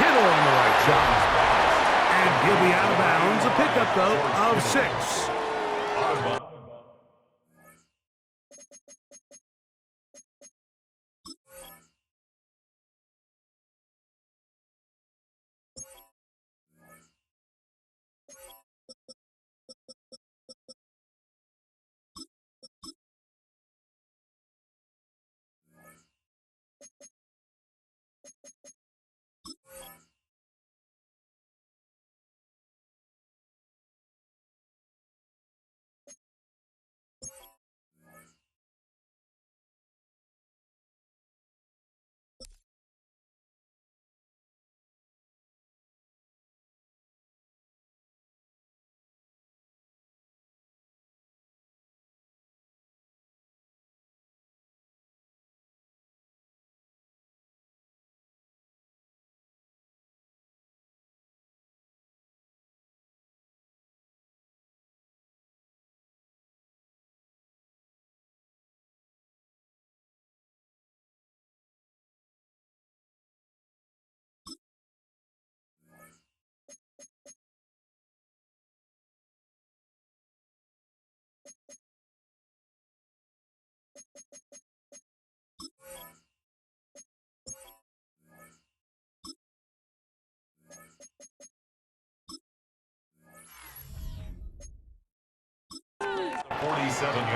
Kittle on the right side. And he'll be out of bounds. A pickup, though, of 6.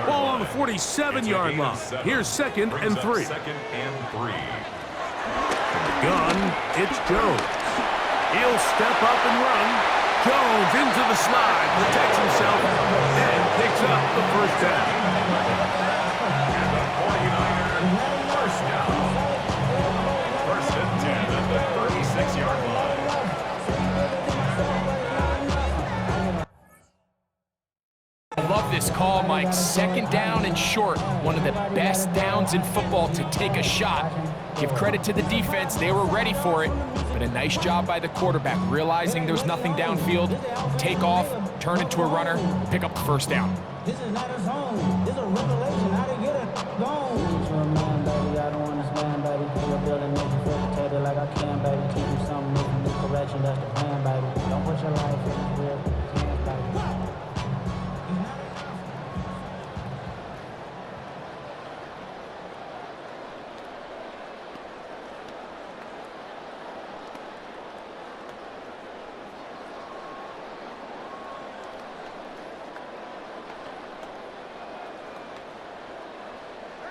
Ball on the 47-yard line. Here's 2nd and 3. Gun, it's Jones. He'll step up and run. Jones into the slide, protects himself, and picks up the first down. And the 49er first down. 1st and 10 at the 36-yard line. I love this call, Mike. 2nd down and short. One of the best downs in football to take a shot. Give credit to the defense. They were ready for it. But a nice job by the quarterback, realizing there's nothing downfield. Take off, turn into a runner, pick up the first down. This is not a zone. This is a revelation. How to get a zone. You're a man, baby. I don't understand, baby. You're building, make you feel like I can, baby. Teach you something, make you do correction. That's the plan, baby. Don't put your life in real hands, baby.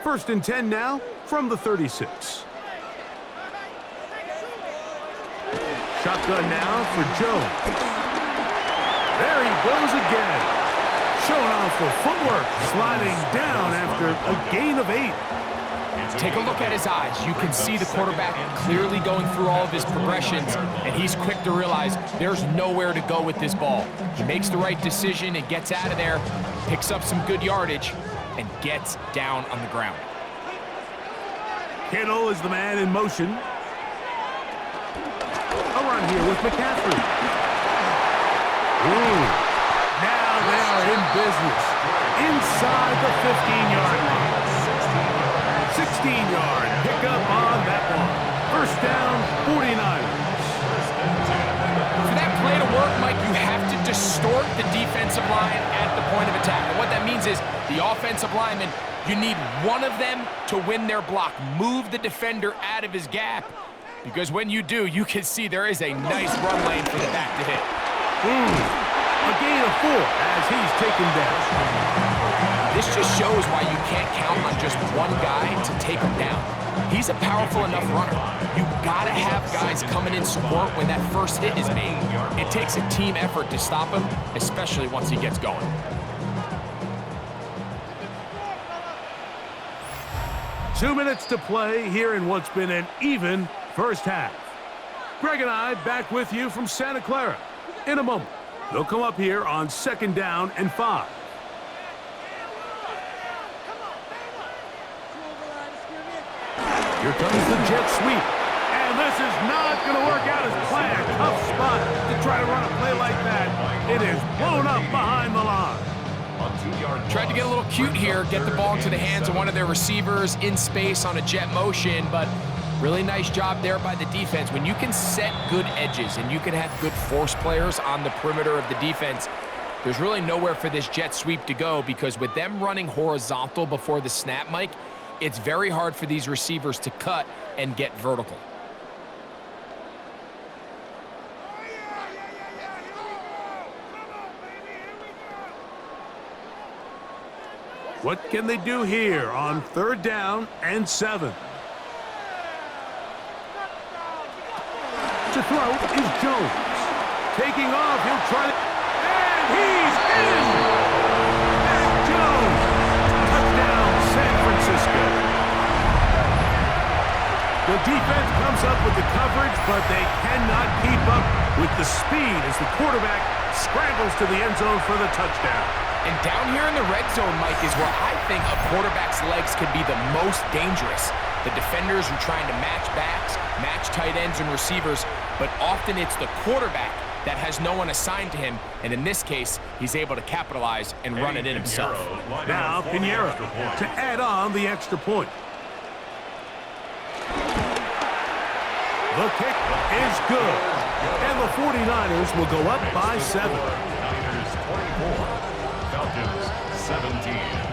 First and 10 now from the 36. Shotgun now for Jones. There he goes again. Showing off for footwork, sliding down after a gain of 8. Take a look at his eyes. You can see the quarterback clearly going through all of his progressions, and he's quick to realize there's nowhere to go with this ball. He makes the right decision and gets out of there, picks up some good yardage, and gets down on the ground. Kittle is the man in motion. A run here with McCaffrey. Ooh. Now they are in business. Inside the 15-yard line. 16-yard pickup on that one. First down, 49ers. For that play to work, Mike, you have to distort the defensive line at the point of attack. And what that means is the offensive lineman, you need one of them to win their block. Move the defender out of his gap. Because when you do, you can see there is a nice run lane for the back to hit. A gain of 4 as he's taken down. This just shows why you can't count on just one guy to take him down. He's a powerful enough runner. You gotta have guys coming in support when that first hit is made. It takes a team effort to stop him, especially once he gets going. Two minutes to play here in what's been an even first half. Greg and I back with you from Santa Clara in a moment. They'll come up here on 2nd down and 5. Here comes the jet sweep. And this is not going to work out as planned. Tough spot to try to run a play like that. It is blown up behind the line. Tried to get a little cute here, get the ball into the hands of one of their receivers in space on a jet motion, but Really nice job there by the defense. When you can set good edges and you can have good force players on the perimeter of the defense, there's really nowhere for this jet sweep to go, because with them running horizontal before the snap, Mike, it's very hard for these receivers to cut and get vertical. What can they do here on 3rd down and 7? To throw is Jones. Taking off, he'll try to... And he's in! Mac Jones! Touchdown, San Francisco. The defense comes up with the coverage, but they cannot keep up with the speed as the quarterback scrambles to the end zone for the touchdown. And down here in the red zone, Mike, is where I think a quarterback's legs could be the most dangerous. The defenders are trying to match backs, match tight ends and receivers, but often it's the quarterback that has no one assigned to him, and in this case, he's able to capitalize and run it in himself. Now Pinheiro to add on the extra point. The kick is good, and the 49ers will go up by 7. Niners 24, Falcons 17.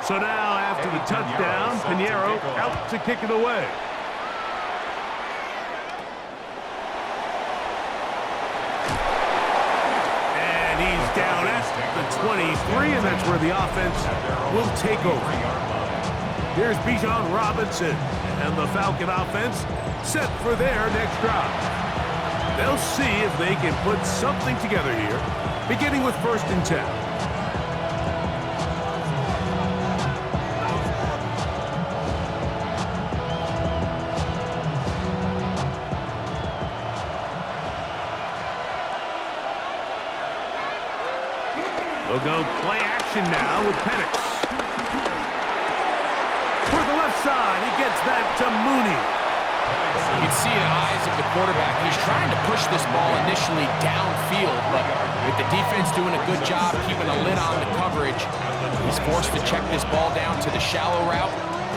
So now, after the touchdown, Pinheiro out to kick it away. And he's down at the 23, and that's where the offense will take over. Here's Bijan Robinson, and the Falcon offense set for their next drive. They'll see if they can put something together here, beginning with 1st and 10. They'll go play action now with Penix. For the left side, he gets that to Mooney. You can see the eyes of the quarterback. He's trying to push this ball initially downfield, but with the defense doing a good job keeping a lid on the coverage, he's forced to check this ball down to the shallow route.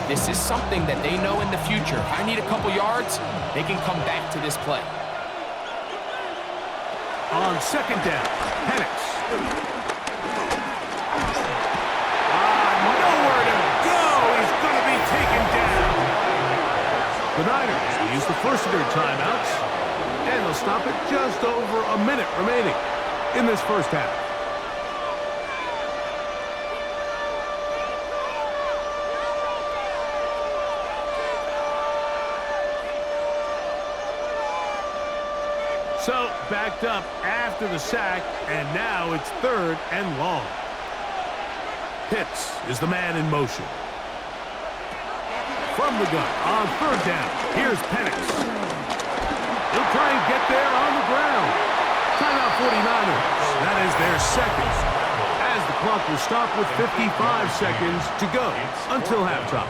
This is something that they know in the future. If I need a couple yards, they can come back to this play. On 2nd down, Penix. The Niners will use the first of their timeouts, and they'll stop it just over a minute remaining in this first half. So, backed up after the sack, and now it's 3rd and long. Pitts is the man in motion. From the gun on 3rd down, here's Penix. He'll try and get there on the ground. Timeout 49ers. That is their second, as the clock will stop with 55 seconds to go until halftime.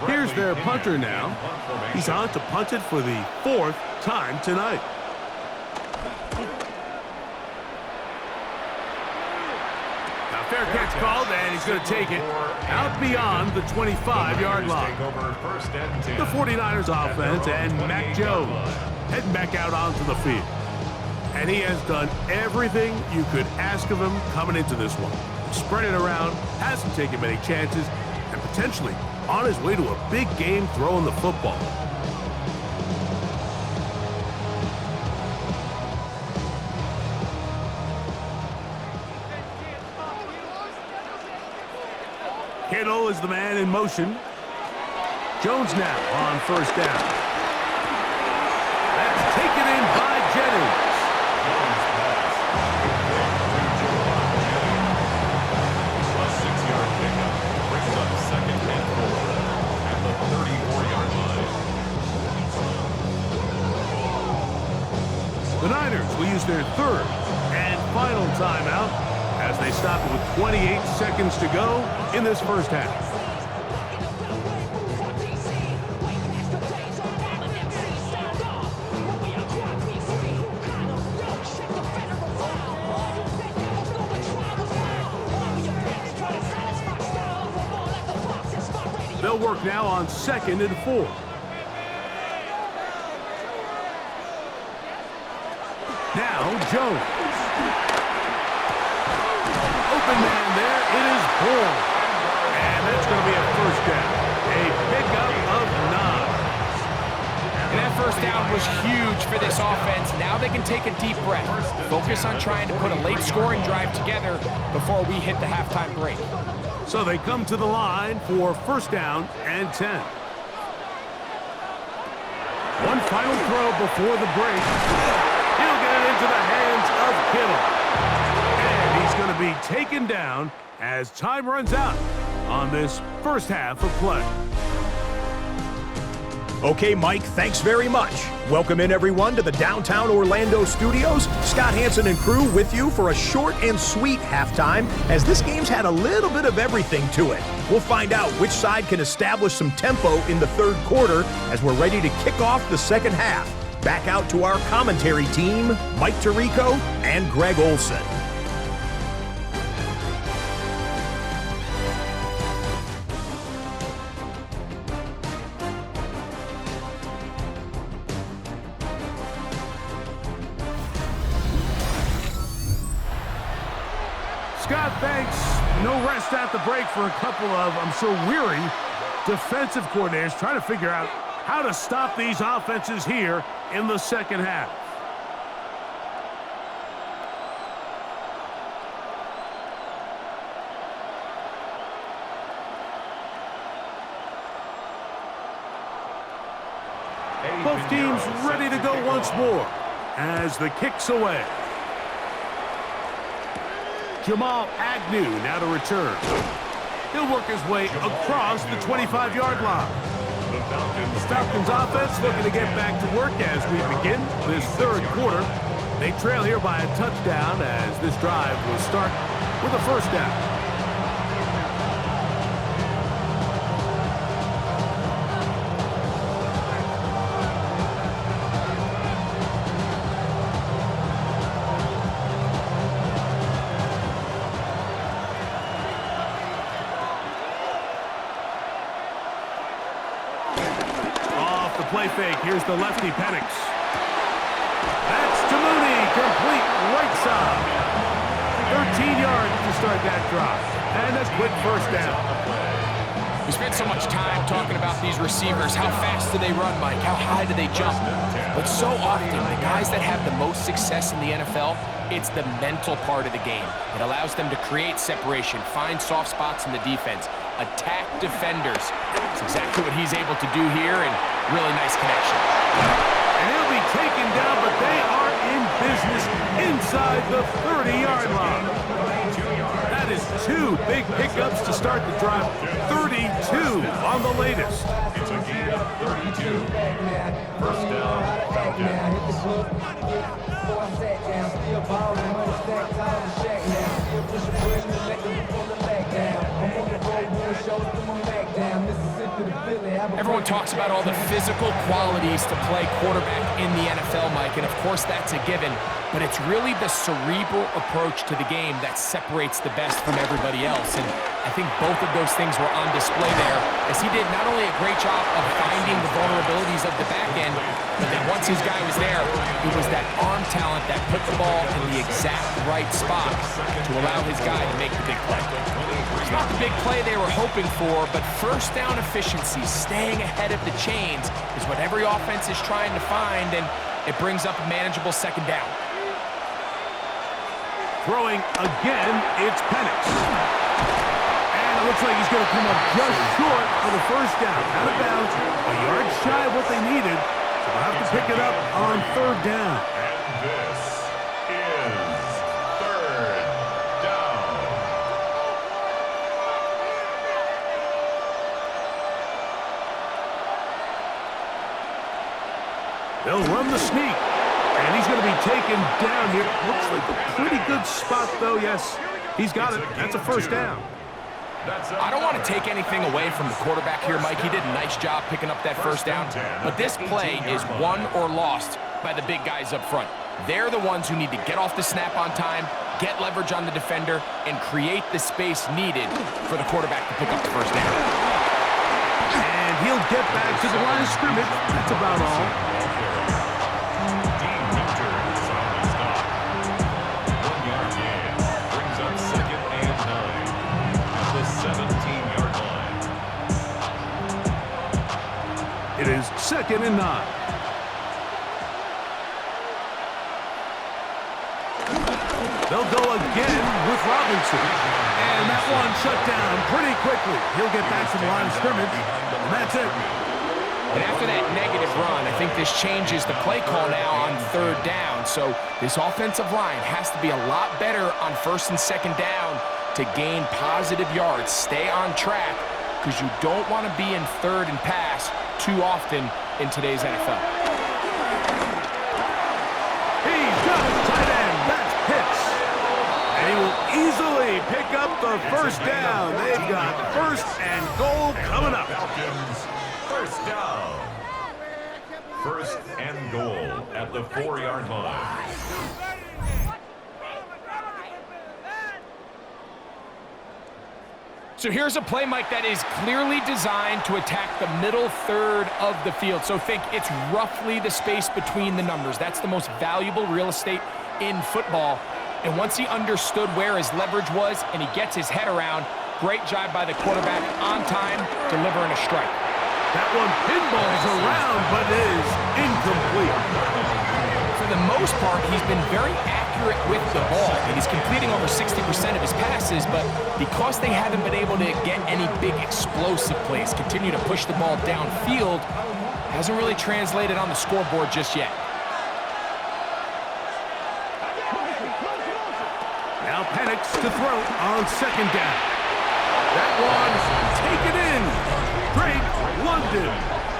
Here's their punter now. He's on to punt it for the 4th time tonight. Now fair catch called, and he's going to take it out beyond the 25-yard line. The 49ers offense and Mac Jones heading back out onto the field. And he has done everything you could ask of him coming into this one. Spread it around, hasn't taken many chances, and potentially on his way to a big game throwing the football. Kittle is the man in motion. Jones now on 1st down. That's taken in by Jennings. will use their third and final timeout as they stop it with 28 seconds to go in this first half. They'll work now on 2nd and 4. Now Jones. Open man there. It is Bull. And that's going to be a first down. A pickup of 9. And that first down was huge for this offense. Now they can take a deep breath. Focus on trying to put a late scoring drive together before we hit the halftime break. So they come to the line for first down and 10. One final throw before the break. He'll get it into the hands of Kittle. And he's going to be taken down as time runs out on this first half of play. Okay, Mike, thanks very much. Welcome in, everyone, to the downtown Orlando studios. Scott Hansen and crew with you for a short and sweet halftime, as this game's had a little bit of everything to it. We'll find out which side can establish some tempo in the third quarter as we're ready to kick off the second half. Back out to our commentary team, Mike Tirico and Greg Olson. Scott, thanks. No rest at the break for a couple of, I'm sure, weary defensive coordinators trying to figure out how to stop these offenses here in the second half. Both teams ready to go once more as the kick's away. Jamal Agnew now to return. He'll work his way across the 25-yard line. The Falcons offense looking to get back to work as we begin this third quarter. They trail here by a touchdown as this drive will start with a first down. Play fake. Here's the lefty, Penix. That's to Mooney. Complete right side. 13 yards to start that drive. And a quick first down. We spent so much time talking about these receivers. How fast do they run, Mike? How high do they jump? But so often, the guys that have the most success in the NFL, it's the mental part of the game. It allows them to create separation, find soft spots in the defense, attack defenders. It's exactly what he's able to do here, and really nice connection. And he'll be taken down, but they are in business inside the 30-yard line. That is two big pickups to start the drive. 32 on the latest. It's a gain of 32. First down, Falcons. Everyone talks about all the physical qualities to play quarterback in the NFL, Mike, and of course that's a given, but it's really the cerebral approach to the game that separates the best from everybody else, and I think both of those things were on display there, as he did not only a great job of finding the vulnerabilities of the back end, but then once his guy was there, it was that arm talent that put the ball in the exact right spot to allow his guy to make the big play. It's not the big play they were hoping for, but first down efficiency, staying ahead of the chains, is what every offense is trying to find, and it brings up a manageable second down. Throwing again, it's Penix. And it looks like he's going to come up just short of the first down. Out of bounds, a yard shy of what they needed, so they'll have to pick it up on third down. And this is third down. They'll run the sneak. And he's going to be taken down here. Looks like a pretty good spot, though. Yes, he's got it. That's a first down. I don't want to take anything away from the quarterback here, Mike. He did a nice job picking up that first down. But this play is won or lost by the big guys up front. They're the ones who need to get off the snap on time, get leverage on the defender, and create the space needed for the quarterback to pick up the first down. And he'll get back to the line of scrimmage. That's about all. It is 2nd and 9. They'll go again with Robinson. And that one shut down pretty quickly. He'll get back to the line of scrimmage, and that's it. And after that negative run, I think this changes the play call now on 3rd down. So this offensive line has to be a lot better on 1st and 2nd down to gain positive yards. Stay on track, because you don't want to be in 3rd and pass too often in today's NFL. He's got his tight end. That's Pitts. And he will easily pick up the first down. They've got 1st and goal coming up. Falcons, first down. 1st and goal at the 4-yard line. So here's a play, Mike, that is clearly designed to attack the middle 3rd of the field. So think it's roughly the space between the numbers. That's the most valuable real estate in football. And once he understood where his leverage was and he gets his head around, great job by the quarterback on time, delivering a strike. That one pinballs around, but is incomplete. For the most part, he's been very accurate with the ball. And he's completing over 60% of his passes, but because they haven't been able to get any big explosive plays, continue to push the ball downfield, hasn't really translated on the scoreboard just yet. Now Penix to throw on 2nd down. That one's taken in. Drake London.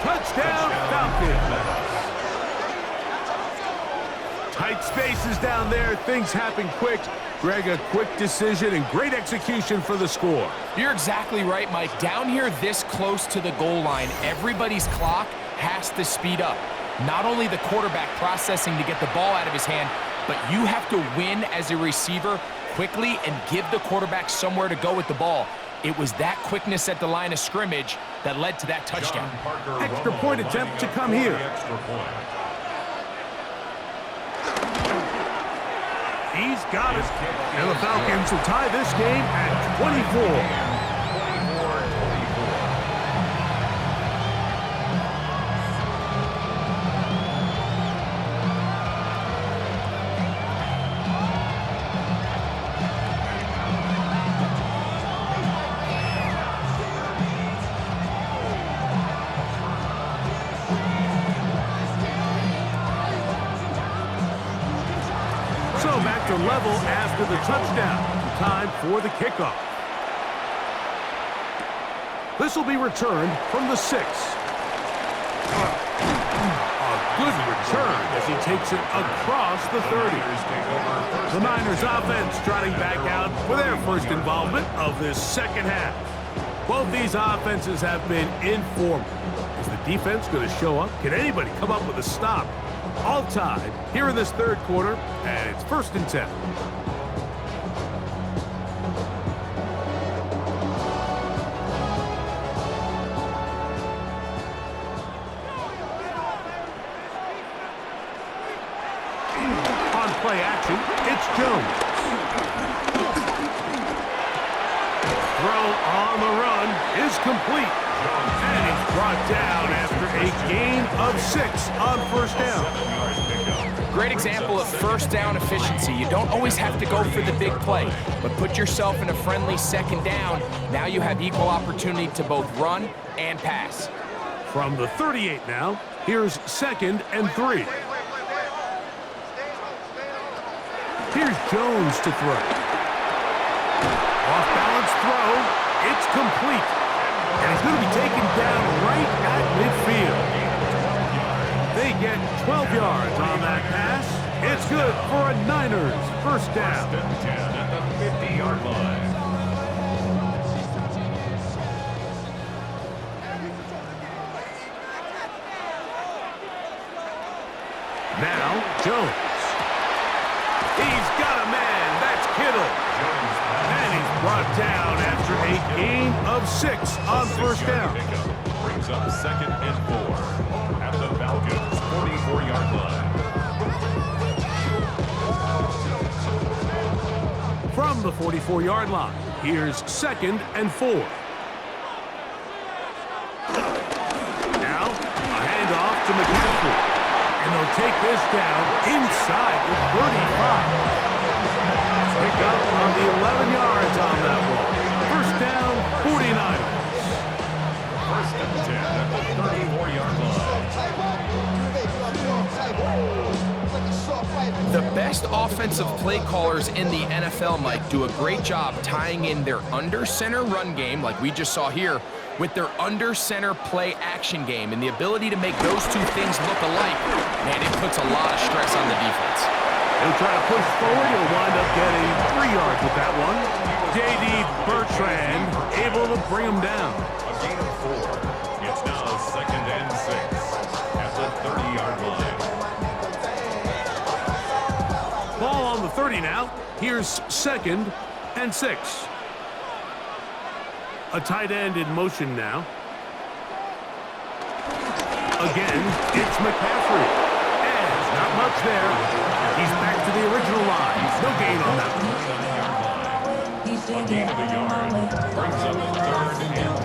Touchdown Falcons. Tight spaces down there. Things happen quick. Greg, a quick decision and great execution for the score. You're exactly right, Mike. Down here this close to the goal line, everybody's clock has to speed up. Not only the quarterback processing to get the ball out of his hand, but you have to win as a receiver quickly and give the quarterback somewhere to go with the ball. It was that quickness at the line of scrimmage that led to that touchdown. Extra point attempt to come here. He's got it. And the Falcons will tie this game at 24. So back to level after the touchdown. Time for the kickoff. This will be returned from the 6. A good return as he takes it across the 30. The Niners offense trotting back out for their first involvement of this 2nd half. Both these offenses have been informal. Is the defense going to show up? Can anybody come up with a stop? All tied here in this 3rd quarter, and it's 1st and 10. On play action, it's Jones. Throw on the run is complete. And it's brought down after a gain of 6 on 1st down. Great example of 1st down efficiency. You don't always have to go for the big play, but put yourself in a friendly 2nd down. Now you have equal opportunity to both run and pass. From the 38 now, here's 2nd and 3. Here's Jones to throw. Off-balance throw. It's complete. And he's going to be taken down right at midfield. They get 12 yards on that pass, It's good for a Niners first down. First and 10 at the 50-yard line. Now, Jones. He's got a man. That's Kittle. And he's brought down after a gain of 6 on first down. Brings up 2nd and 4 at the Falcons' 44-yard line. From the 44-yard line, here's 2nd and 4. Now, a handoff to McCaffrey. And they'll take this down inside the 35. Pick up on the 11 yards on that ball. First down, 49ers. First and 10 at the 34-yard line. The best offensive play callers in the NFL, Mike, do a great job tying in their under-center run game, like we just saw here, with their under-center play action game. And the ability to make those two things look alike, man, it puts a lot of stress on the defense. He'll try to push forward. He'll wind up getting 3 yards with that one. J.D. Bertrand able to bring him down. A gain of 4. It's now 2nd and 6 at the 30-yard line. Ball on the 30 now. Here's 2nd and 6. A tight end in motion now. Again, it's McCaffrey. And not much there. He's back to the original line. No gain on that one. A gain of a yard. Brings up 3rd and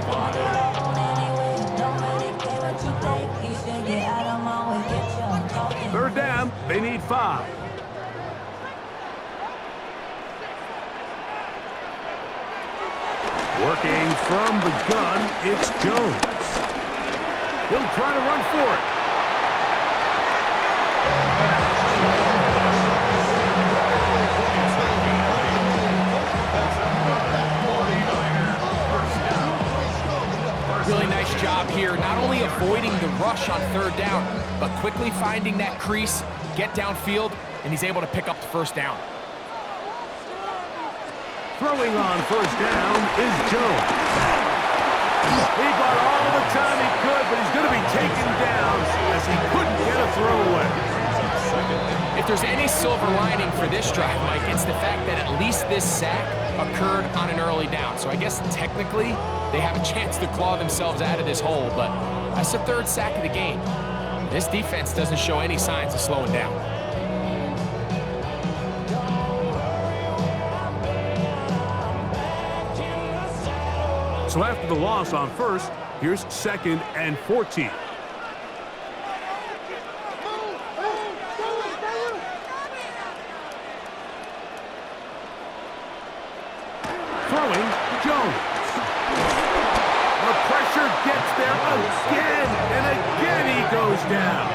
5. Third down. They need 5. Working from the gun, it's Jones. He'll try to run for it. Really nice job here, not only avoiding the rush on 3rd down, but quickly finding that crease, get downfield, and he's able to pick up the first down. Throwing on first down is Jones. He got all the time he could, but he's going to be taken down as he couldn't get a throw away. If there's any silver lining for this drive, Mike, it's the fact that at least this sack occurred on an early down. So I guess technically they have a chance to claw themselves out of this hole, but that's the 3rd sack of the game. This defense doesn't show any signs of slowing down. So after the loss on first, here's 2nd and 14. Throwing, Jones. The pressure gets there again, and again he goes down.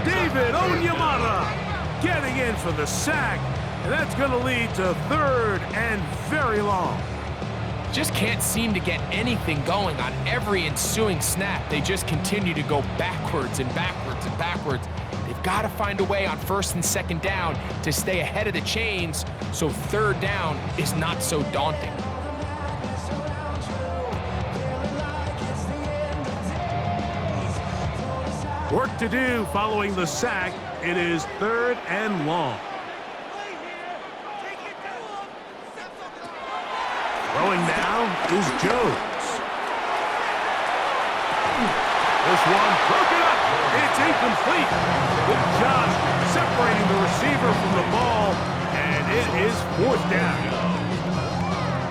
David Onyemata getting in for the sack, and that's going to lead to 3rd and very long. Just can't seem to get anything going on every ensuing snap. They just continue to go backwards and backwards and backwards. They've got to find a way on 1st and 2nd down to stay ahead of the chains so 3rd down is not so daunting. Work to do following the sack. It is 3rd and long. Throwing now is Jones. This one broken up. It's incomplete. Good job separating the receiver from the ball, and it is 4th down.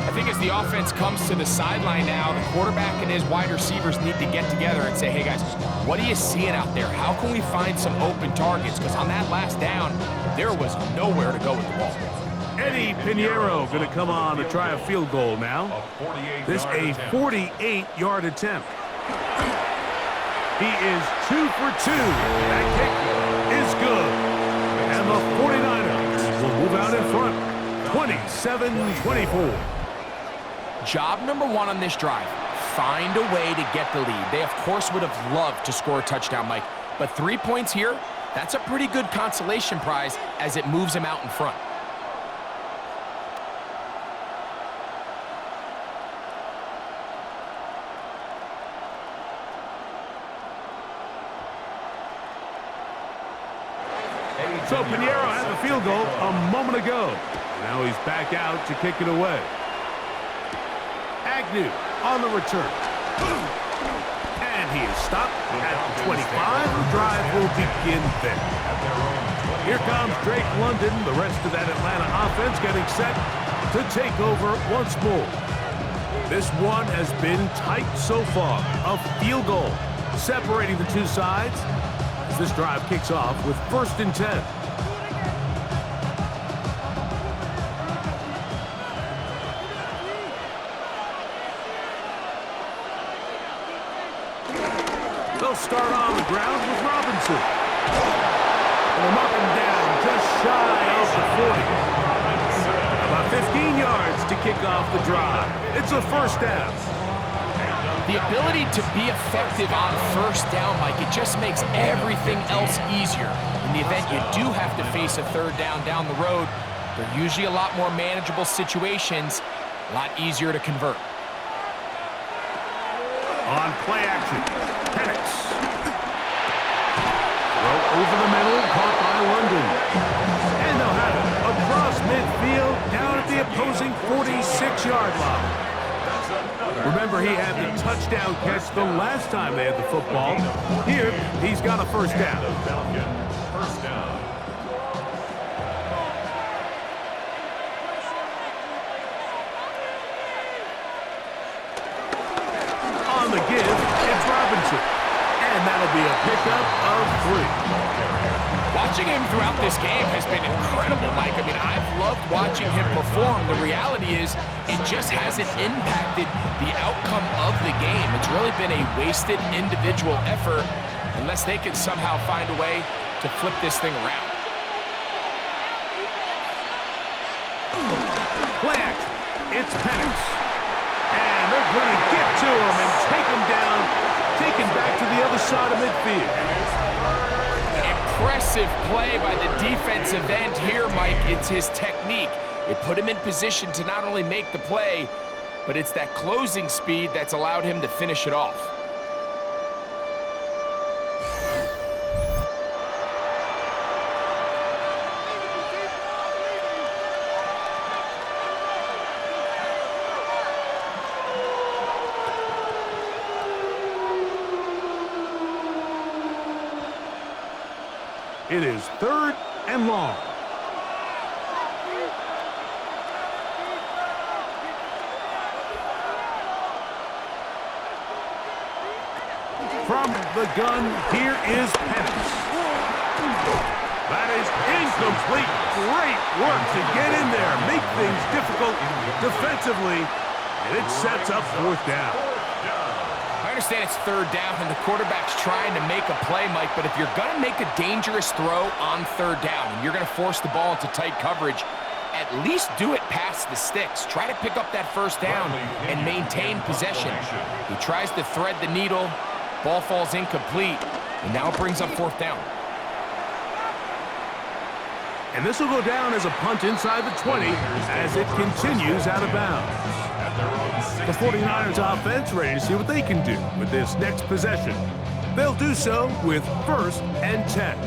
I think as the offense comes to the sideline now, the quarterback and his wide receivers need to get together and say, hey guys, what are you seeing out there? How can we find some open targets? Because on that last down, there was nowhere to go with the ball. Eddie Pinheiro going to come on to try a field goal now. This a 48-yard attempt. He is 2 for 2. That kick is good. And the 49ers will move out in front, 27-24. Job number 1 on this drive, find a way to get the lead. They, of course, would have loved to score a touchdown, Mike. But 3 points here, That's a pretty good consolation prize as it moves him out in front. So Pinheiro had the field goal a moment ago. Now he's back out to kick it away. Agnew on the return. And he is stopped at the 25. The drive will begin there. Here comes Drake London. The rest of that Atlanta offense getting set to take over once more. This one has been tight so far. A field goal separating the two sides as this drive kicks off with 1st and 10. They'll start on the ground with Robinson. And they're knocking down just shy of the 40. About 15 yards to kick off the drive. It's a 1st down. The ability to be effective on 1st down, Mike, it just makes everything else easier. In the event you do have to face a 3rd down the road, they're usually a lot more manageable situations, a lot easier to convert. On play action, Penix. Throw over the middle, caught by London. And they'll have it across midfield, down at the opposing 46-yard line. Remember, he had the touchdown catch the last time they had the football. Here, he's got a 1st down. First down. On the give, it's Robinson. And that'll be a pickup of 3. Watching him throughout this game has been incredible, Mike. I mean, I've loved watching him perform. The reality is it just hasn't impacted the outcome of the game. It's really been a wasted individual effort unless they can somehow find a way to flip this thing around. Play action. It's Penix. And they're going to get to him and take him down, take him back to the other side of midfield. Impressive play by the defensive end here, Mike. It's his technique. It put him in position to not only make the play, but it's that closing speed that's allowed him to finish it off. It is 3rd and long. From the gun, here is Penix. That is incomplete. Great work to get in there, make things difficult defensively, and it sets up 4th down. I understand it's 3rd down and the quarterback's trying to make a play, Mike, but if you're going to make a dangerous throw on 3rd down and you're going to force the ball into tight coverage, at least do it past the sticks. Try to pick up that 1st down and maintain possession. He tries to thread the needle, ball falls incomplete, and now it brings up 4th down. And this will go down as a punt inside the 20 as it continues out of bounds. The 49ers offense ready to see what they can do with this next possession. They'll do so with 1st and 10.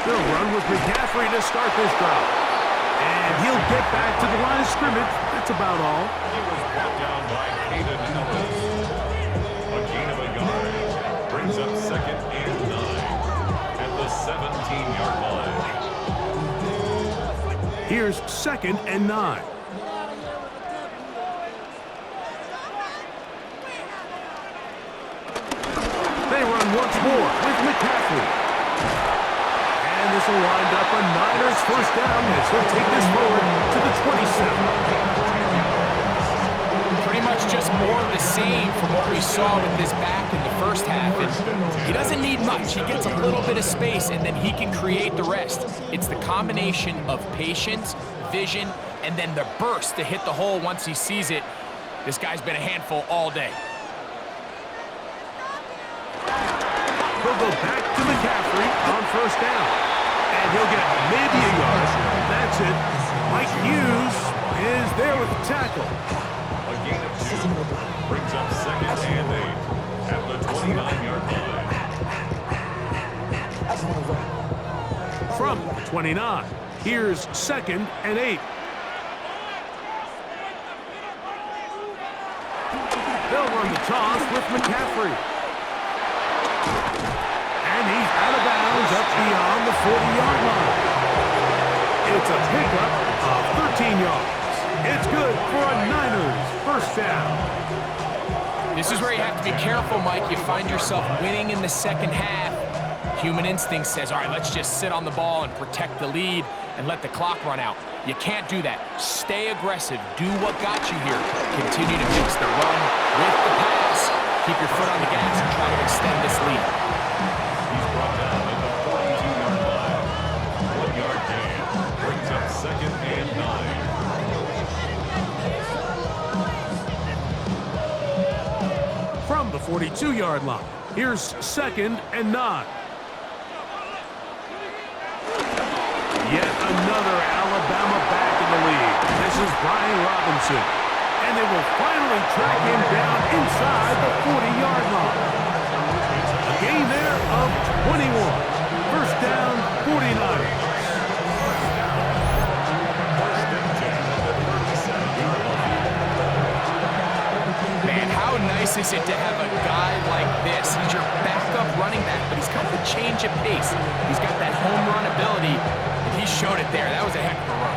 They'll run with McCaffrey to start this drive. And he'll get back to the line of scrimmage. That's about all. He was brought down by Caden Ellis. A gain of a yard brings up 2nd and 9 at the 17-yard line. Here's 2nd and 9. They run once more with McCaffrey. And this will wind up a Niners 1st down as he'll take this forward to the 27. Pretty much just more of the same from what we saw with this back in the first half. And he doesn't need much. He gets a little bit of space, and then he can create the rest. It's the combination of patience, vision, and then the burst to hit the hole once he sees it. This guy's been a handful all day. He'll go back to McCaffrey on first down. And he'll get maybe a yard. That's it. Mike Hughes is there with the tackle. A gain of 2 brings up 2nd and 8 at the 29-yard line. From the 29, here's 2nd and 8. They'll run the toss with McCaffrey. And he's out of bounds up beyond the 40-yard line. It's a pickup of 13 yards. It's good for a Niners first down. This is where you have to be careful, Mike. You find yourself winning in the second half. Human instinct says, all right, let's just sit on the ball and protect the lead and let the clock run out. You can't do that. Stay aggressive. Do what got you here. Continue to mix the run with the pass. Keep your foot on the gas and try to extend this lead. He's brought down at the 42-yard line. 1-yard gain brings up 2nd and 9. From the 42-yard line, here's 2nd and 9. Yet another Alabama back in the lead. This is Brian Robinson. And they will finally track him down inside the 40-yard line. A gain there of 21. First down, 49ers. Man, how nice is it to have a guy like this? He's your backup running back, but he's got the change of pace. He's got that home run ability, and he showed it there. That was a heck of a run.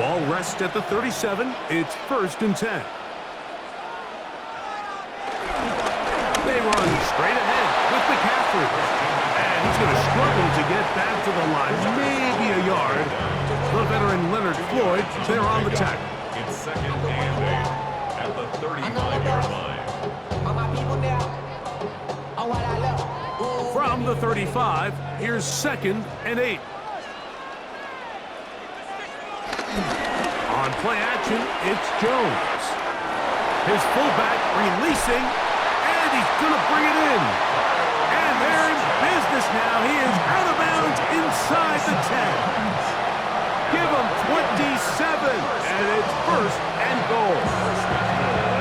Ball rests at the 37. It's 1st and 10. They run straight ahead with McCaffrey. And he's going to struggle to get back to the line. Maybe a yard. The veteran Leonard Floyd, they're on the tackle. It's 2nd and 8 at the 35-yard line. From the 35, here's 2nd and 8. On play action, it's Jones. His fullback releasing, and he's going to bring it in. And they're in business now. He is out of bounds inside the 10. Give him 27, and it's 1st and goal.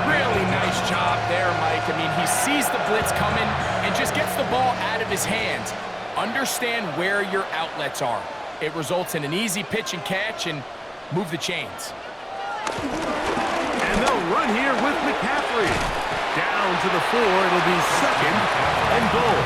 Really nice job there, Mike. I mean, he sees the blitz coming and just gets the ball out of his hands. Understand where your outlets are. It results in an easy pitch and catch and move the chains. And they'll run here with McCaffrey. Down to the 4, it'll be 2nd and goal.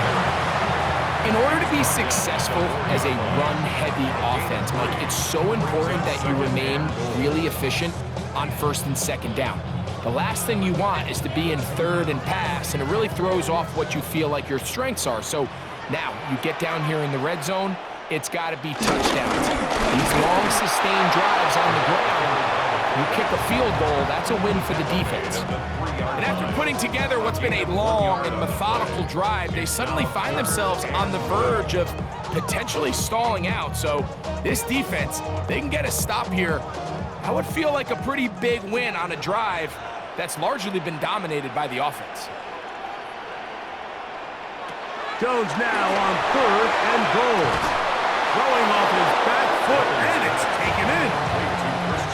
In order to be successful as a run-heavy offense, Mike, it's so important that you remain really efficient on 1st and 2nd down. The last thing you want is to be in 3rd and pass, and it really throws off what you feel like your strengths are. So now you get down here in the red zone, it's got to be touchdowns. These long, sustained drives on the ground, you kick a field goal, that's a win for the defense. And after putting together what's been a long and methodical drive, they suddenly find themselves on the verge of potentially stalling out. So this defense, they can get a stop here. That would feel like a pretty big win on a drive that's largely been dominated by the offense. Jones now on 3rd and goal. Throwing off his back foot, and it's taken in.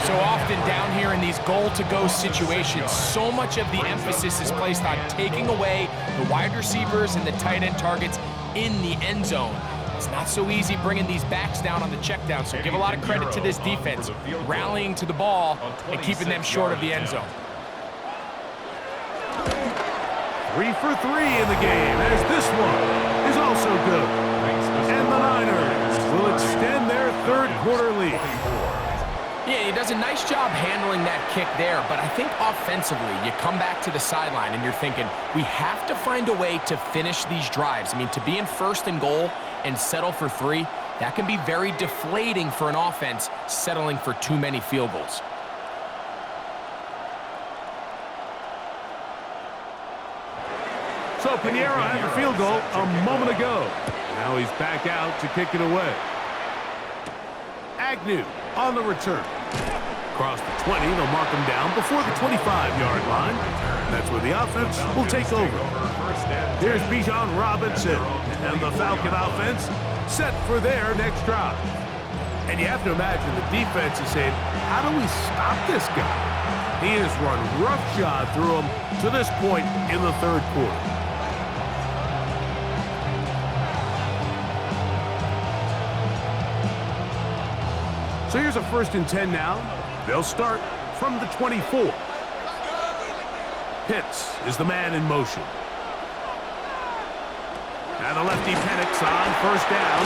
So often down here in these goal-to-go situations, so much of the emphasis is placed on taking away the wide receivers and the tight end targets in the end zone. It's not so easy bringing these backs down on the check down, so give a lot of credit to this defense, rallying to the ball and keeping them short of the end zone. 3 for 3 in the game, as this one is also good. And the Niners will extend their 3rd quarter lead. Yeah, he does a nice job handling that kick there, but I think offensively, you come back to the sideline and you're thinking, we have to find a way to finish these drives. I mean, to be in 1st and goal and settle for 3, that can be very deflating for an offense settling for too many field goals. Pinheiro had the field goal a moment ago. Now he's back out to kick it away. Agnew on the return. Across the 20, they'll mark him down before the 25-yard line. That's where the offense will take over. Here's Bijan Robinson, and the Falcon offense set for their next drive. And you have to imagine the defense is saying, how do we stop this guy? He has run roughshod through him to this point in the third quarter. So here's a 1st and 10 now. They'll start from the 24. Pitts is the man in motion. And the lefty Penix on 1st down.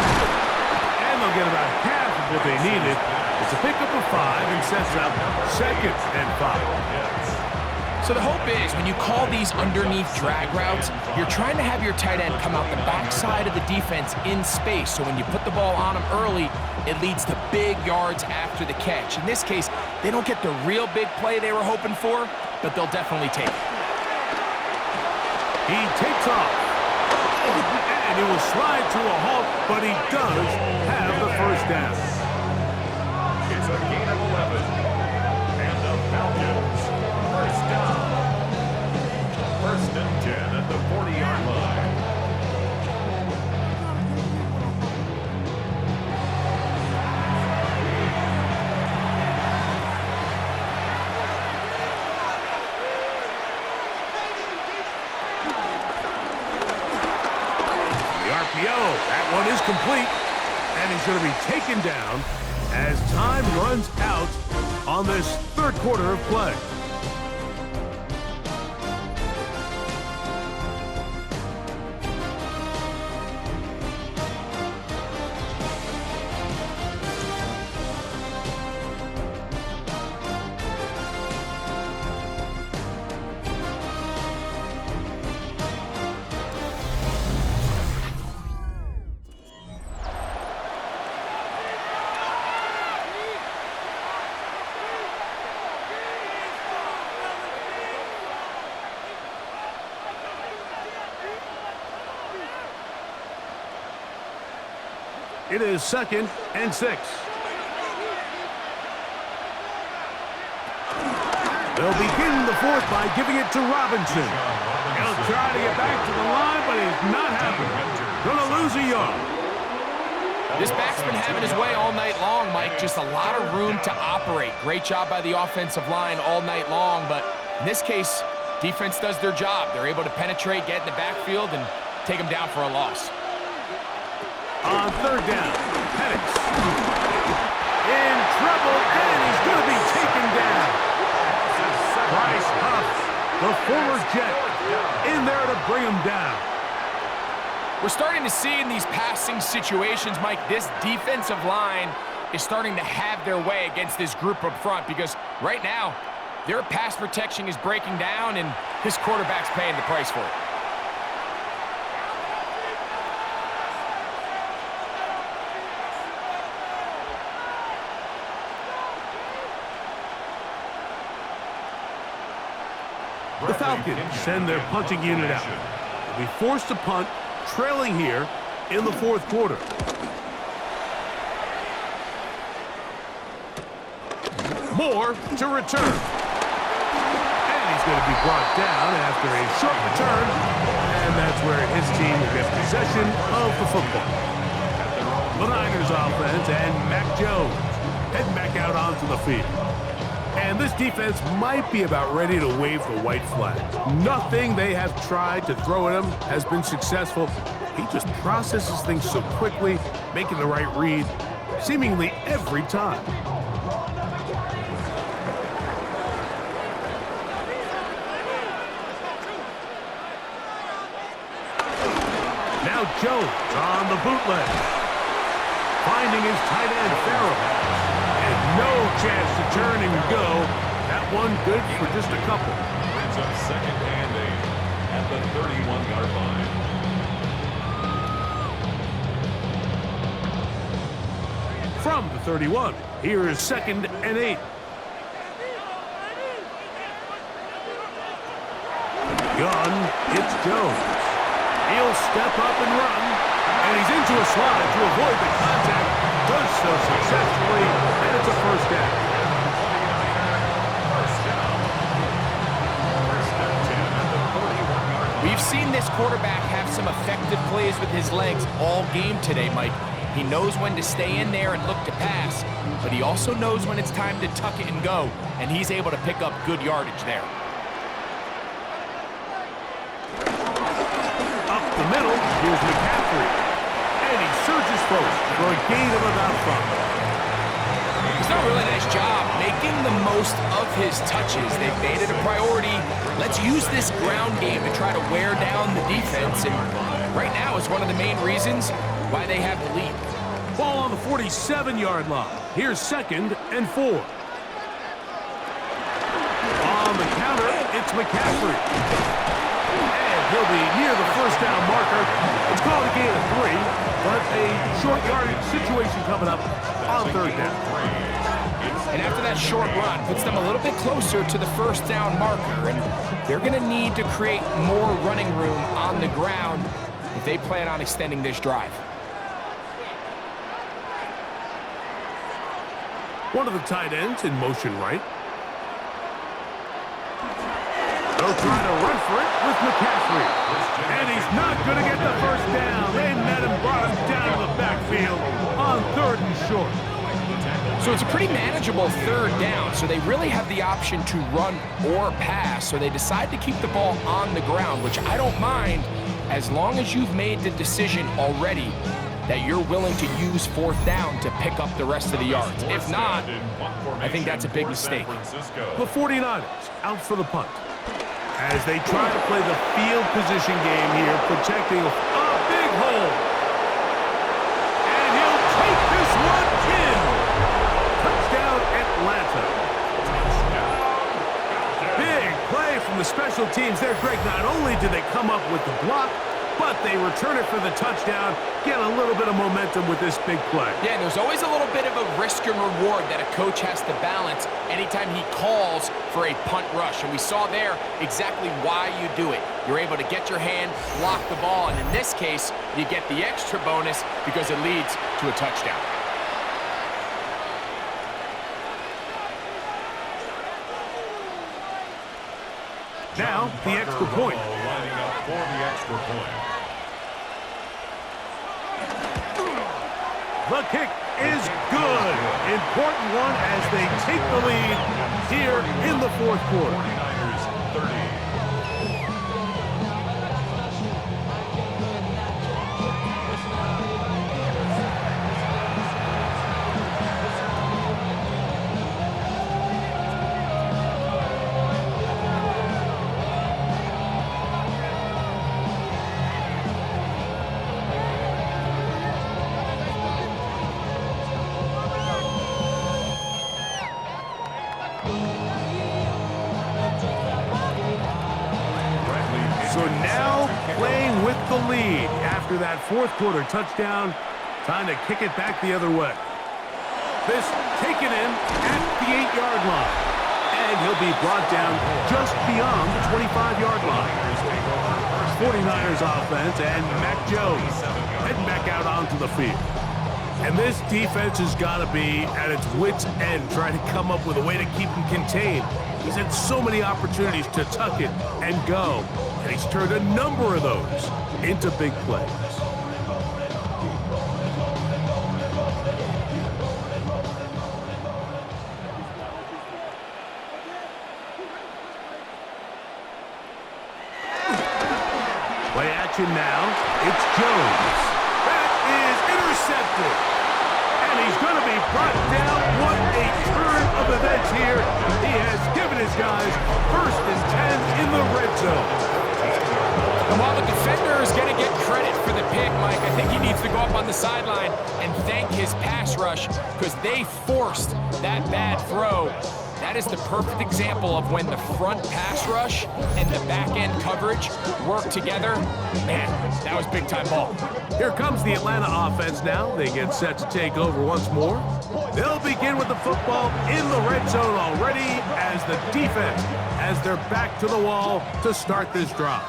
And they'll get about half of what they needed. It's a pickup of 5 and sets up 2nd and 5. So the hope is when you call these underneath drag routes, you're trying to have your tight end come out the backside of the defense in space. So when you put the ball on him early, it leads to big yards after the catch. In this case, they don't get the real big play they were hoping for, but they'll definitely take it. He takes off. And he will slide to a halt, but he does have the 1st down. It's a gain of 11. And the Falcons, 1st down. 1st and 10 at the 40-yard line. That one is complete, and he's going to be taken down as time runs out on this 3rd quarter of play. It is 2nd and 6. They'll begin the 4th by giving it to Robinson. He'll try to get back to the line, but he's not happening. Gonna lose a yard. This back's been having his way all night long, Mike. Just a lot of room to operate. Great job by the offensive line all night long, but in this case, defense does their job. They're able to penetrate, get in the backfield, and take them down for a loss. On 3rd down, Penix in trouble, and he's going to be taken down. Bryce Huff, the former Jet, in there to bring him down. We're starting to see in these passing situations, Mike, this defensive line is starting to have their way against this group up front because right now, their pass protection is breaking down, and this quarterback's paying the price for it. The Falcons send their punting unit out. They'll be forced to punt, trailing here in the 4th quarter. Moore to return. And he's going to be brought down after a short return. And that's where his team will get possession of the football. The Niners offense and Mac Jones heading back out onto the field. And this defense might be about ready to wave the white flag. Nothing they have tried to throw at him has been successful. He just processes things so quickly, making the right read, seemingly every time. Now Jones on the bootleg. Finding his tight end, Farrell. And no chance to turn and go. That one good for just a couple. Brings up 2nd and 8 at the 31-yard line. From the 31, here is 2nd and 8. Gun, it's Jones. He'll step up and run. And he's into a slide to avoid the contact. Does so successfully, and it's a first down. We've seen this quarterback have some effective plays with his legs all game today, Mike. He knows when to stay in there and look to pass, but he also knows when it's time to tuck it and go, and he's able to pick up good yardage there. Up the middle, here's McCaffrey. And he surges forward for a gain of about 5. He's done a really nice job making the most of his touches. They've made it a priority. Let's use this ground game to try to wear down the defense, and right now is one of the main reasons why they have the lead. Ball on the 47-yard line. Here's 2nd and 4. On the counter, it's McCaffrey. And he'll be near the first down marker. It's called a gain of 3, but a short yardage situation coming up on 3rd down. And after that short run, puts them a little bit closer to the first down marker, and they're going to need to create more running room on the ground if they plan on extending this drive. One of the tight ends in motion right. They'll try to run for it with McCaffrey. And he's not going to get the first down. They met him, brought him down to the backfield on 3rd and short. So it's a pretty manageable 3rd down, so they really have the option to run or pass, so they decide to keep the ball on the ground, which I don't mind as long as you've made the decision already that you're willing to use 4th down to pick up the rest of the yards. If not, I think that's a big mistake. The 49ers out for the punt as they try to play the field position game here, protecting a big hole. And he'll take this one in. Touchdown, Atlanta. Big play from the special teams there, Greg. Not only did they come up with the block, but they return it for the touchdown, get a little bit of momentum with this big play. Yeah, and there's always a little bit of a risk and reward that a coach has to balance anytime he calls for a punt rush. And we saw there exactly why you do it. You're able to get your hand, block the ball, and in this case, you get the extra bonus because it leads to a touchdown. Now, the extra point. Lining up for the extra point. The kick is good. Important one as they take the lead here in the 4th quarter. 49ers 30. So now playing with the lead after that 4th quarter touchdown. Time to kick it back the other way. This taken in at the 8-yard line. And he'll be brought down just beyond the 25-yard line. 49ers offense and Mac Jones heading back out onto the field. And this defense has got to be at its wits' end, trying to come up with a way to keep him contained. He's had so many opportunities to tuck it and go, and he's turned a number of those into big plays. Play action now. It's Jones. That is intercepted. And he's going to be brought down. What a turn of events here. He has given his guys 1st and 10 in the red zone. And while the defender is going to get credit for the pick, Mike, I think he needs to go up on the sideline and thank his pass rush because they forced that bad throw. That is the perfect example of when the front pass rush and the back-end coverage work together. Man, that was big-time ball. Here comes the Atlanta offense now. They get set to take over once more. They'll begin with the football in the red zone already as the defense has their back to the wall to start this drive.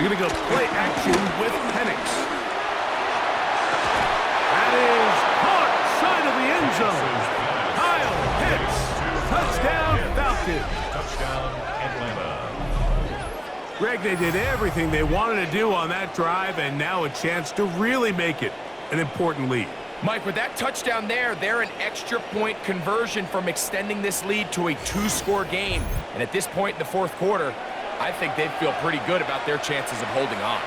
They're going to go play action with Penix. That is caught side of the end zone. Kyle Pitts. Touchdown, Falcons. Touchdown, Atlanta. Greg, they did everything they wanted to do on that drive, and now a chance to really make it an important lead. Mike, with that touchdown there, they're an extra point conversion from extending this lead to a 2-score game. And at this point in the fourth quarter, I think they feel pretty good about their chances of holding on.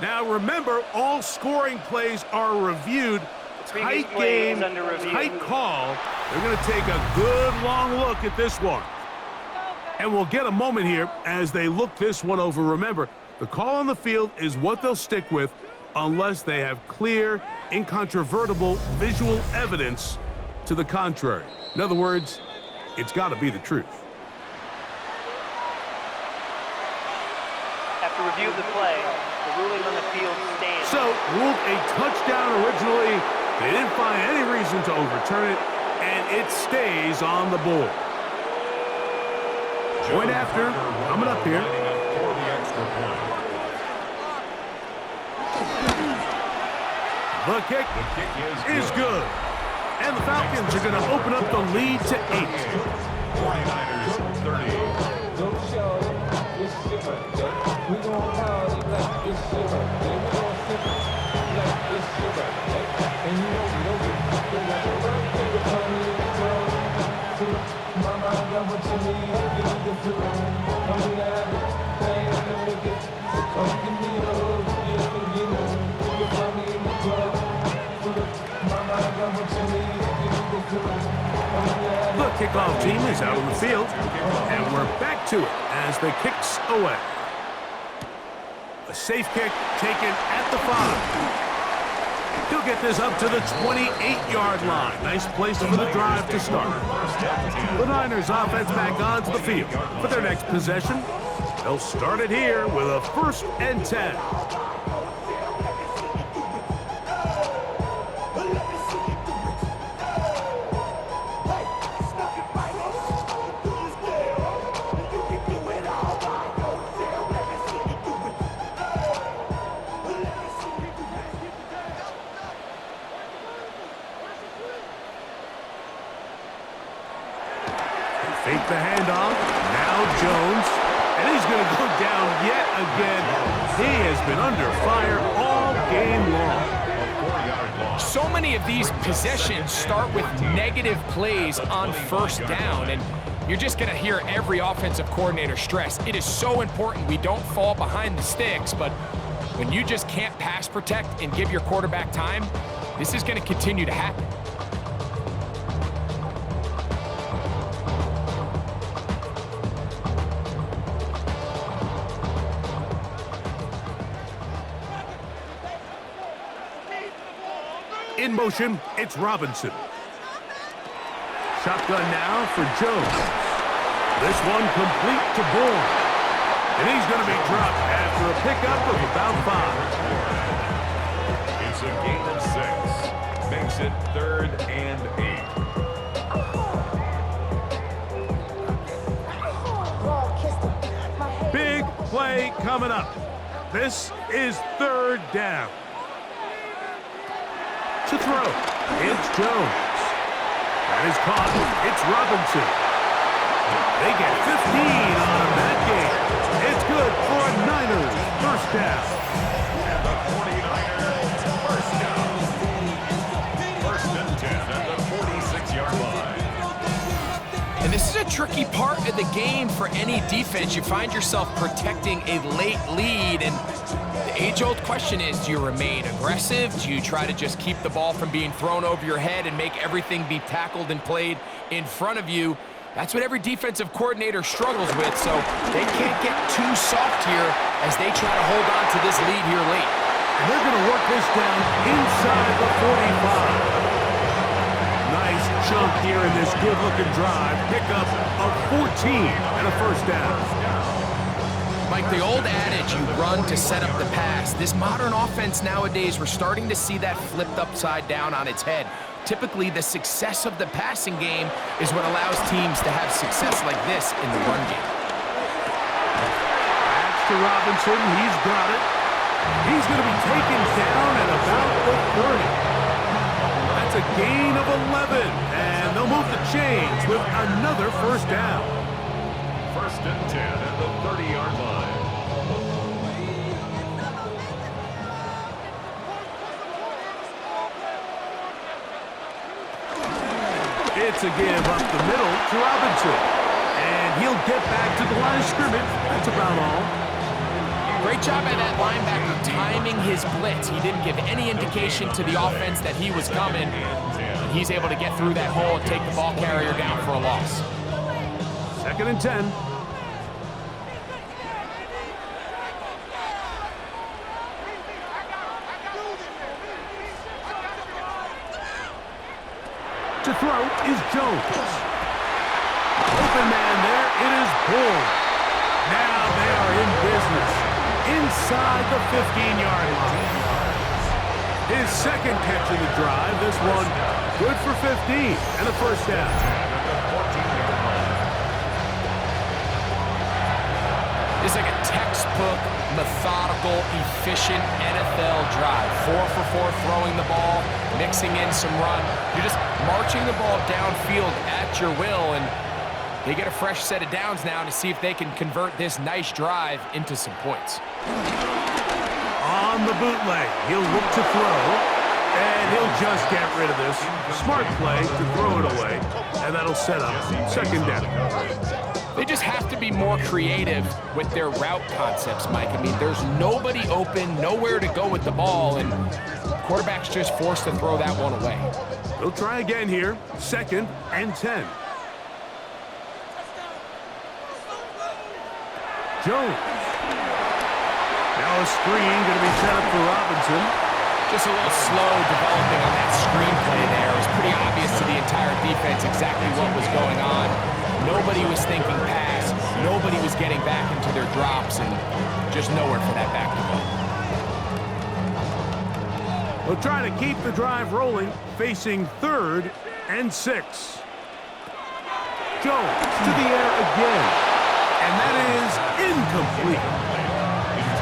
Now remember, all scoring plays are reviewed. Tight game, tight call. They're going to take a good long look at this one. And we'll get a moment here as they look this one over. Remember, the call on the field is what they'll stick with unless they have clear, incontrovertible visual evidence to the contrary. In other words, it's got to be the truth. After review of the play, the ruling on the field stands. So, ruled a touchdown originally. They didn't find any reason to overturn it, and it stays on the board. Point after, coming up here. For the extra point. The kick is good. And the Falcons are going to open up the lead to 8. 49ers 30. The kickoff team is out on the field, and we're back to it as the kick's away. A safe kick taken at the 5. He'll get this up to the 28-yard line. Nice place for the drive to start. The Niners offense back onto the field for their next possession. They'll start it here with a 1st and 10. Fake the handoff. Now Jones. And he's going to go down yet again. He has been under fire all game long. So many of these possessions start with negative plays on 1st down, and you're just going to hear every offensive coordinator stress. It is so important we don't fall behind the sticks, but when you just can't pass protect and give your quarterback time, this is going to continue to happen. In motion, it's Robinson. Shotgun now for Jones. This one complete to Bourne. And he's going to be dropped after a pickup of about 5. It's a gain of 6. Makes it 3rd and 8. Big play coming up. This is 3rd down. To throw, it's Jones. That is caught. It's Robinson. They get 15 on that game. It's good for a Niners 1st down. And the 49ers 1st down. 1st and 10 at the 46-yard line. And this is a tricky part of the game for any defense. You find yourself protecting a late lead, and the age-old question is, do you remain aggressive? Do you try to just keep the ball from being thrown over your head and make everything be tackled and played in front of you? That's what every defensive coordinator struggles with, so they can't get too soft here as they try to hold on to this lead here late. And they're going to work this down inside the 45. Nice chunk here in this good-looking drive. Pickup of 14 and a 1st down. Mike, the old adage, you run to set up the pass. This modern offense nowadays, we're starting to see that flipped upside down on its head. Typically, the success of the passing game is what allows teams to have success like this in the run game. Back to Robinson. He's got it. He's going to be taken down at about the 30. That's a gain of 11. And they'll move the chains with another first down. First and 10 at the 30-yard line. It's a give up the middle to Robinson. And he'll get back to the line of scrimmage. That's about all. Great job by that linebacker timing his blitz. He didn't give any indication to the offense that he was coming. And he's able to get through that hole and take the ball carrier down for a loss. Second and 10. To throw is Jones. Open man there. It is Bull. Now they are in business inside the 15-yard line. His second catch of the drive. This one good for 15 and a first down. This is like a textbook, methodical, efficient NFL drive. 4 for 4 throwing the ball, mixing in some run. You're just marching the ball downfield at your will, and they get a fresh set of downs now to see if they can convert this nice drive into some points. On the bootleg, he'll look to throw, and he'll just get rid of this. Smart play to throw it away, and that'll set up second down. They just have to be more creative with their route concepts, Mike. I mean, there's nobody open, nowhere to go with the ball, and the quarterback's just forced to throw that one away. He'll try again here, second and 10. Jones. Now a screen going to be set up for Robinson. Just a little slow developing on that screenplay there. It was pretty obvious to the entire defense exactly what was going on. Nobody was thinking pass. Nobody was getting back into their drops, and just nowhere for that back to go. We'll try to keep the drive rolling, facing third and 6. Jones to the air again, and that is incomplete.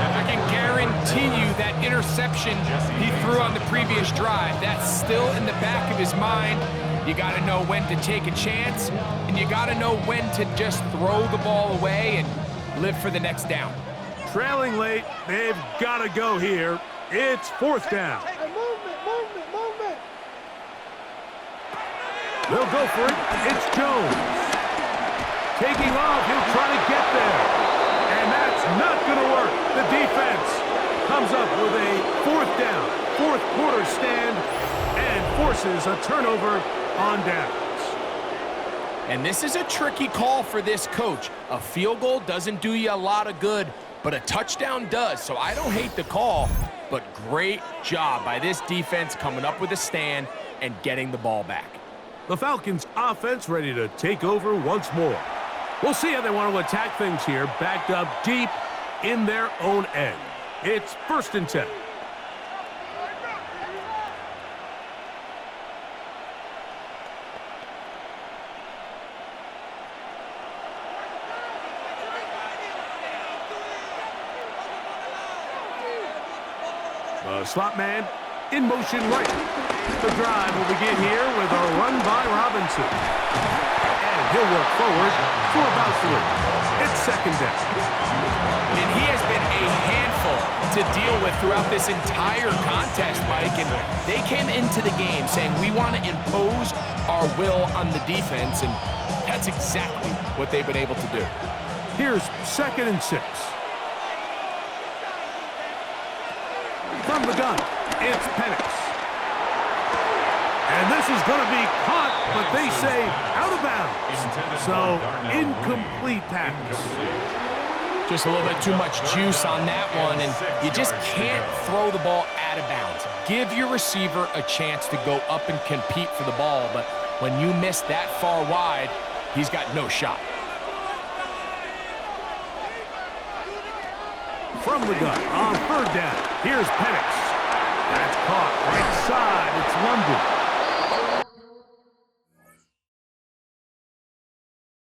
I can guarantee you that interception he threw on the previous drive, that's still in the back of his mind. You got to know when to take a chance, and you got to know when to just throw the ball away and live for the next down. Trailing late, they've got to go here. It's fourth down. Movement. They'll go for it. It's Jones. Taking off, he'll try to get there. And that's not going to work. The defense comes up with a fourth down, fourth quarter stand, and forces a turnover on downs. And this is a tricky call for this coach. A field goal doesn't do you a lot of good, but a touchdown does. So I don't hate the call, but great job by this defense coming up with a stand and getting the ball back. The Falcons offense ready to take over once more. We'll see how they want to attack things here, backed up deep in their own end. It's first and 10. The slot man in motion right. The drive will begin here with a run by Robinson. And he'll work forward for about 3. It's second down. And he has been a handful to deal with throughout this entire contest, Mike. And they came into the game saying, we want to impose our will on the defense. And that's exactly what they've been able to do. Here's second and 6. From the gun, it's Penix. And this is going to be caught, but they say out of bounds. So, incomplete pass. Just a little bit too much juice on that one, and you just can't throw the ball out of bounds. Give your receiver a chance to go up and compete for the ball, but when you miss that far wide, he's got no shot. from the gun on third down. Here's Penix. That's caught right side. It's London.